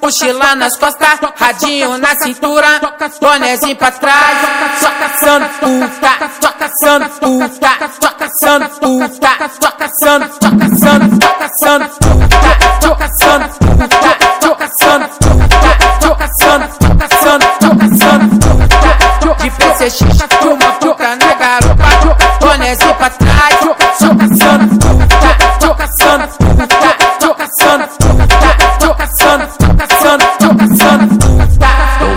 Mochila nas costas, radinho na cintura, bonezinho pra trás, só caçando puta, só caçando puta, só caçando puta, só caçando, só caçando, só caçando puta, só caçando puta, só caçando puta, só caçando, só caçando, só caçando puta, de PCX, uma puta na garupa, bonezinho pra trás, só caçando puta, só caçando puta, só caçando puta, só caçando, só caçando, só caçando puta.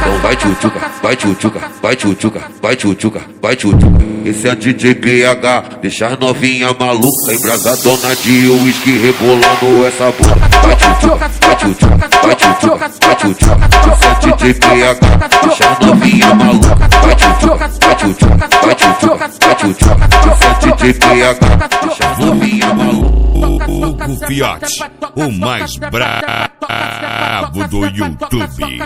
Então vai tchutchuca, vai tchutchuca, vai tchutchuca, vai tchutchuca, vai tchutchuca. Esse é DJ PH, deixa as novinha maluca, embrasadona de uísque rebolando essa boca. Vai tchutchuca, vai tchutchuca, vai tchutchuca, vai tchutchuca. Esse é DJ PH, deixa as novinha maluca. Vai tchutchuca, vai tchutchuca, vai tchutchuca, vai tchutchuca. Esse é DJ PH, deixa as novinha maluca. O Fiote, o mais brabo do YouTube.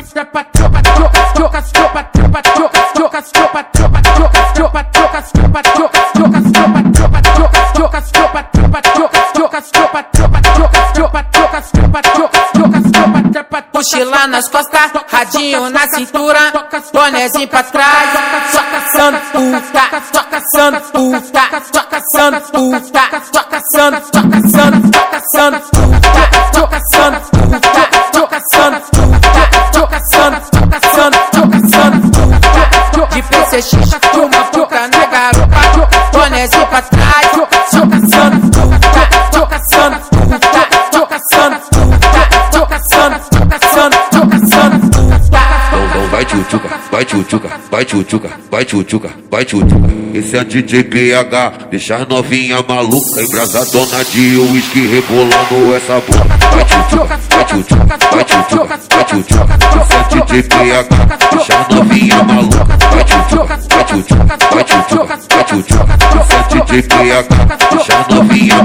Mochila nas costas, radinho na cintura, bonezinho pra trás, só caçando puta, só caçando puta, só caçando puta, só caçando, só caçando, só caçando puta, só caçando puta, só caçando puta, só caçando, só caçando, só caçando puta, de PCX, uma puta na garupa, bonezinho pra trás, só caçando puta, só caçando puta, só caçando puta, só caçando, só caçando, só caçando puta. Então vai tchutchuca, vai tchutchuca, vai tchutchuca, vai tchutchuca, vai tchutchuca. Esse é DJ PH, deixa as novinha maluca, embrasadona de uísque rebolando essa boca. Vai tchutchuca, vai tchutchuca, vai tchutchuca, vai tchutchuca. Esse é DJ PH, deixa as novinha maluca. Vai tchutchuca, vai tchutchuca, vai tchutchuca, vai tchutchuca. Esse é DJ PH, deixa as novinha